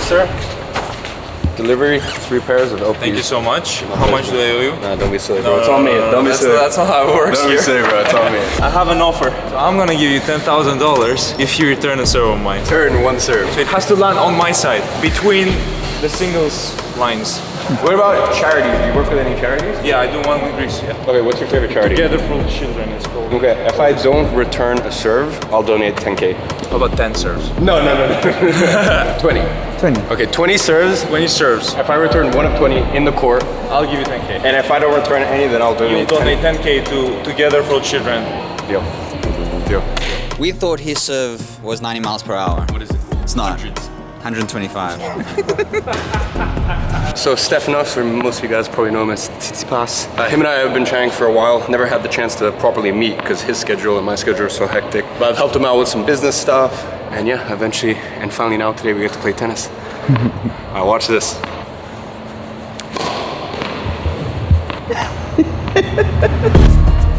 sir. Delivery, 3 pairs of LPs. Thank you so much. How much do I owe you? Nah, don't be silly, bro. It's on me. Don't be silly. That's not how it works. Don't be silly, bro. It's on me. I have an offer. So I'm gonna give you $10,000 if you return a serve of mine. Turn 1 serve. So it has to land on my side, between the singles lines. What about charities? Do you work with any charities? Yeah, I do one with Greece, yeah. Okay, what's your favorite charity? Together for the Children, it's called. Okay, if I don't return a serve, I'll donate 10K. How about 10 serves? No. 20. 20. Okay, 20 serves. 20 serves. If I return 1 of 20 in the court, I'll give you 10K. and if I don't return any, then I'll You'll donate donate 10K to Together for Children. Deal. We thought his serve was 90 miles per hour. What is it? It's not. 125. So Stefanos, or most of you guys probably know him as Tsitsipas. Him and I have been chatting for a while. Never had the chance to properly meet because his schedule and my schedule are so hectic. But I've helped him out with some business stuff. And yeah, eventually, and finally now today we get to play tennis. Watch this.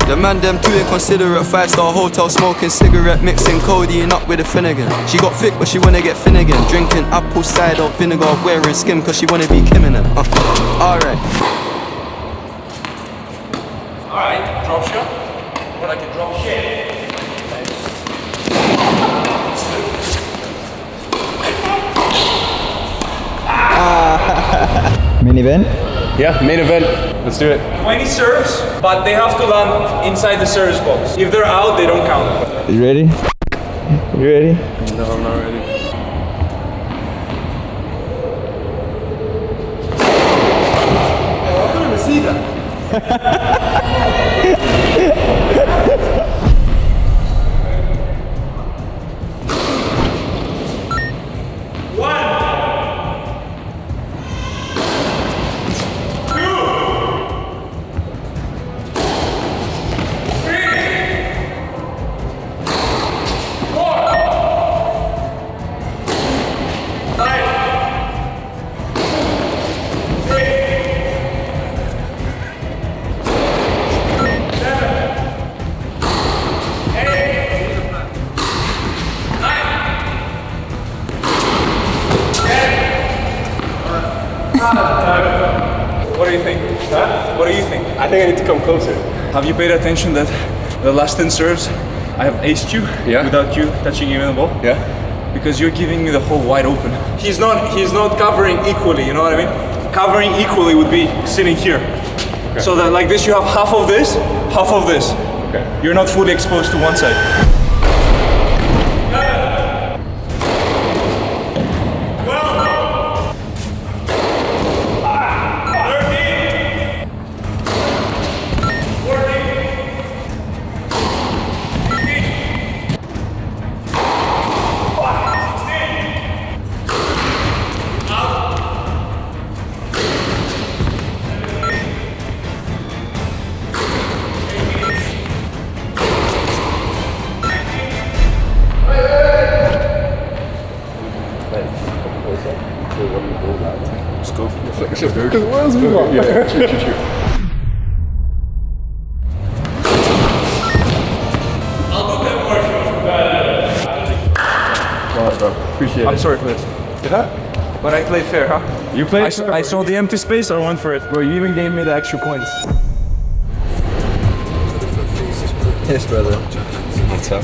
The man them too inconsiderate, 5-star hotel smoking cigarette, mixing codeine up with a Finnegan. She got thick but she wanna get Finnegan, drinking apple cider vinegar, wearing skim cause she wanna be Kim in it. Alright, Drop shot? Or like a drop shot? Main event? Yeah, main event. Let's do it. 20 serves, but they have to land inside the service box. If they're out, they don't count. You ready? You ready? No, I'm not ready. I couldn't even see that. What do you think? Huh? What do you think? I think I need to come closer. Have you paid attention that the last 10 serves, I have aced you without you touching even the ball? Yeah? Because you're giving me the hole wide open. He's not covering equally, you know what I mean? Covering equally would be sitting here. Okay. So that like this you have half of this, half of this. Okay. You're not fully exposed to one side. Let's go for the flexion, dude. What else we got? Yeah, true. I'll do that more if you Alright, bro. Appreciate I'm it. sorry for this. Did that? But I played fair, huh? You played I saw the empty space, I went for it. Bro, you even gave me the extra points. Yes, brother. What's up?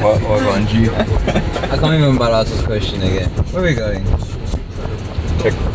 What on G? I can't even ask this question again. Where are we going?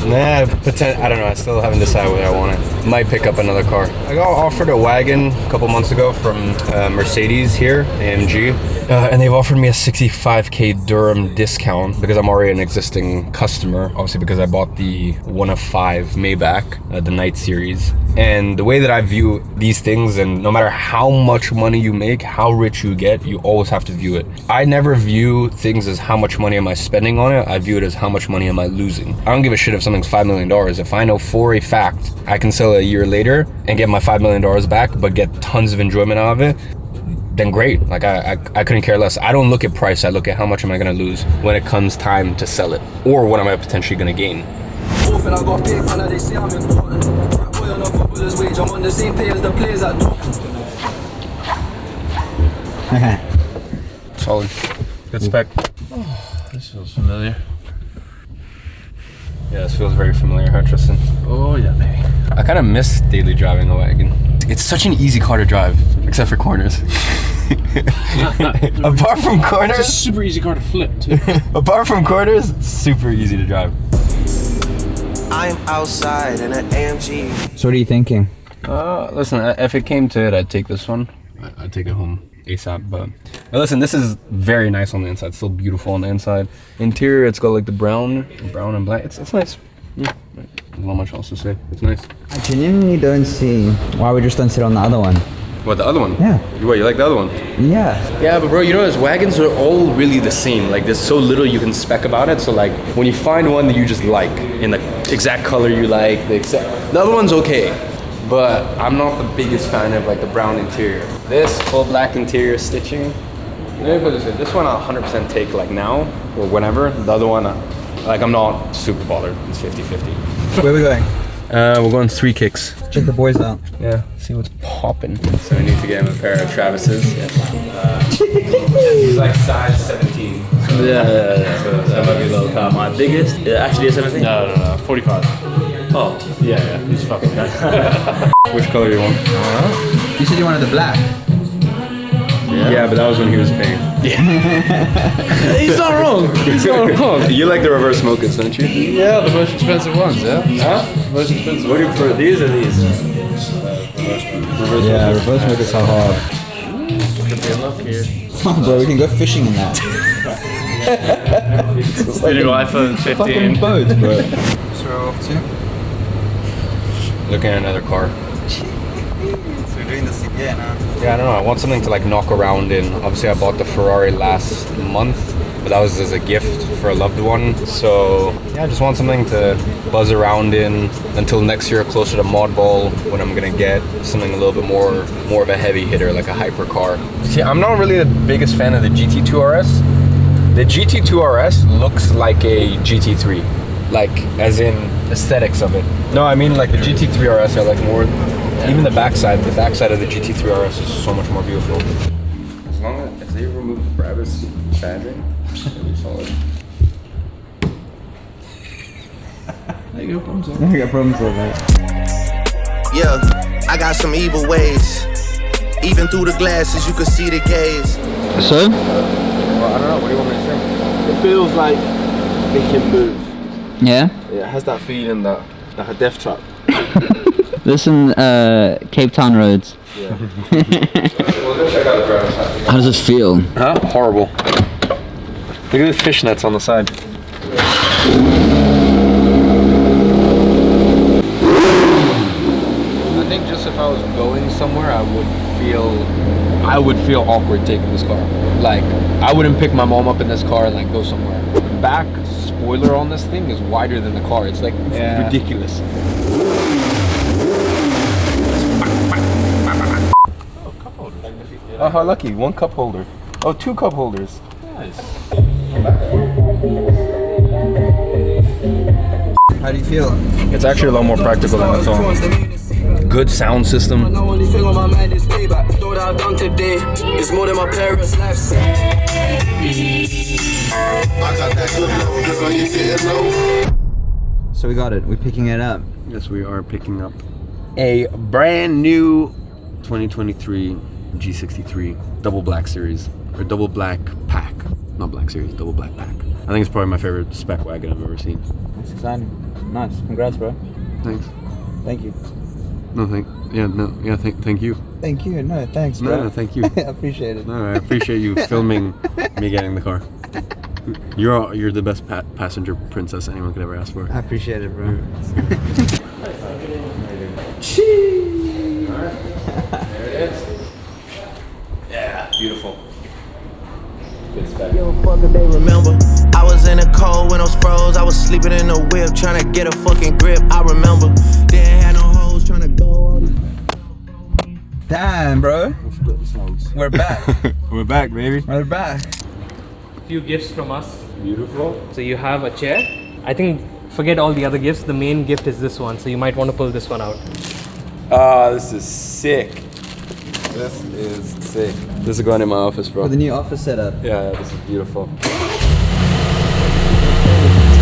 Nah, I don't know. I still haven't decided whether I want it. Might pick up another car. I got offered a wagon a couple months ago from Mercedes here, AMG, and they've offered me a 65k Durham discount because I'm already an existing customer. Obviously, because I bought the 1 of 5 Maybach, the Night Series. And the way that I view these things, and no matter how much money you make, how rich you get, you always have to view it. I never view things as how much money am I spending on it. I view it as how much money am I losing. I don't give a shit if something's $5 million. If I know for a fact I can sell it a year later and get my $5 million back, but get tons of enjoyment out of it, then great. Like I couldn't care less. I don't look at price. I look at how much am I gonna lose when it comes time to sell it, or what am I potentially gonna gain. I got big man, they say I'm important. Rap boy on a footballer's wage, I'm on the same pay as the players at Dortmund. Solid. Good spec. Oh, this feels familiar. Yeah, this feels very familiar, huh, Tristan? Oh yeah, baby. I kind of miss daily driving the wagon. It's such an easy car to drive, except for corners. Apart from It's corners, a super easy car to flip too. apart from corners, super easy to drive. I'm outside in an AMG. So what are you thinking? Listen, if it came to it, I'd take this one. I'd take it home ASAP. But listen, this is very nice on the inside. Still beautiful on the inside. Interior, it's got like the brown and black. It's nice. Yeah. There's not much else to say. It's nice. I genuinely don't see why we just don't sit on the other one. What, the other one? Yeah. What, you like the other one? Yeah. Yeah, but bro, you know, his wagons are all really the same. Like, there's so little you can spec about it. So like, when you find one that you just like, in the exact color you like, the other one's okay. But I'm not the biggest fan of like the brown interior. This full black interior stitching, let me put it this way, this one I'll 100% take like now or whenever. The other one, like I'm not super bothered. It's 50-50. Where are we going? We're going 3 kicks. Check the boys out. Yeah, see what's popping. So we need to get him a pair of Travis's. He's like size 17. So Yeah. So that might be a little car. My biggest, actually a 17? No, 45. Oh, Yeah, he's fucking guy. which color do you want? You said you wanted the black. Yeah, but that was when he was paying. he's not wrong. He's not wrong. You like the reverse mochas, don't you? Yeah, the most expensive ones, yeah? Huh? Most expensive. What do you prefer, these or these? Yeah, reverse mochas are hard. Could be enough here. Bro, we can go fishing in that. The new iPhone 15. Fucking boat, bro. So we're off to? Looking at another car. So we're doing this again, huh? Yeah, I don't know. I want something to like knock around in. Obviously, I bought the Ferrari last month, but that was as a gift for a loved one. So yeah, I just want something to buzz around in until next year, closer to Modball, when I'm gonna get something a little bit more of a heavy hitter, like a hypercar. See, I'm not really the biggest fan of the GT2 RS. The GT2 RS looks like a GT3, like as in aesthetics of it. No, I mean like the GT3 RS I like more. Even the backside of the GT3 RS is so much more beautiful. As long as if they remove the Brabus badging, it'll be solid. I got problems with that. Yeah, I got some evil ways. Even through the glasses, you can see the gaze. So? Well, I don't know. What do you want me to say? It feels like it can move. Yeah? Yeah, it has that feeling that like a death trap. Listen, Cape Town roads. Yeah. Well, go check out the Brabus. How does this feel? Huh? Horrible. Look at the fishnets on the side. I think just if I was going somewhere, I would feel awkward taking this car. Like, I wouldn't pick my mom up in this car and like go somewhere. The back spoiler on this thing is wider than the car. It's like ridiculous. Oh, how lucky. 1 cup holder. Oh, 2 cup holders. Nice. How do you feel? It's actually a lot more practical than I thought. Good sound system. So we got it. We're picking it up. Yes, we are picking up a brand new 2023 G63 double black series, or double black pack. Not black series, double black pack. I think it's probably my favorite spec wagon I've ever seen. That's exciting. Nice. Congrats, bro. Thanks. Thank you. Thank you. Thank you. No, thanks, bro. No, thank you. I appreciate it. No, I appreciate you filming me getting the car. You're the best passenger princess anyone could ever ask for. I appreciate it, bro. Cheese. All right. There it is. Yeah, beautiful. Good spec. Remember, I was in the cold when those froze. I was sleeping in the whip, trying to get a fucking grip. I remember, didn't have no hoes trying to go. Damn, bro. We're back. We're back, baby. We're back. Few gifts from us. Beautiful. So you have a chair. I think forget all the other gifts. The main gift is this one. So you might want to pull this one out. Ah, this is sick. This is sick. This is going in my office, bro. For the new office setup. Yeah, this is beautiful.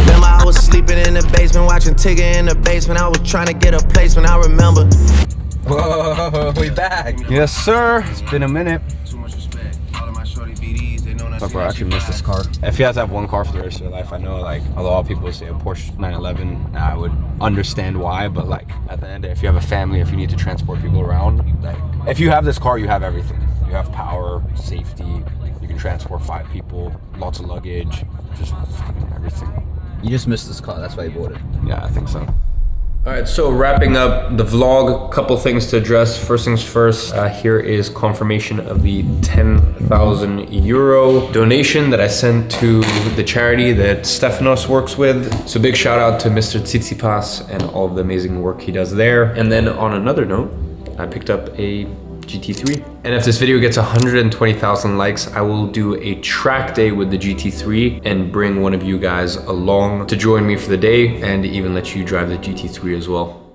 Remember, I was was sleeping in the basement, watching Tigger in the basement. I was trying to get a placement, I remember. Whoa, we back. Yes, sir. It's been a minute. Fuck, bro, I actually miss this car. If you have to have one car for the rest of your life, I know like a lot of people say a Porsche 911, I would understand why, but like at the end of the day, if you have a family, if you need to transport people around, like if you have this car, you have everything. You have power, safety, you can transport 5 people, lots of luggage, just fucking everything. You just missed this car, that's why you bought it. Yeah, I think so. All right, so wrapping up the vlog, couple things to address. First things first, here is confirmation of the 10,000 euro donation that I sent to the charity that Stefanos works with. So big shout out to Mr. Tsitsipas and all of the amazing work he does there. And then on another note, I picked up a GT3. And if this video gets 120,000 likes, I will do a track day with the GT3 and bring one of you guys along to join me for the day and even let you drive the GT3 as well.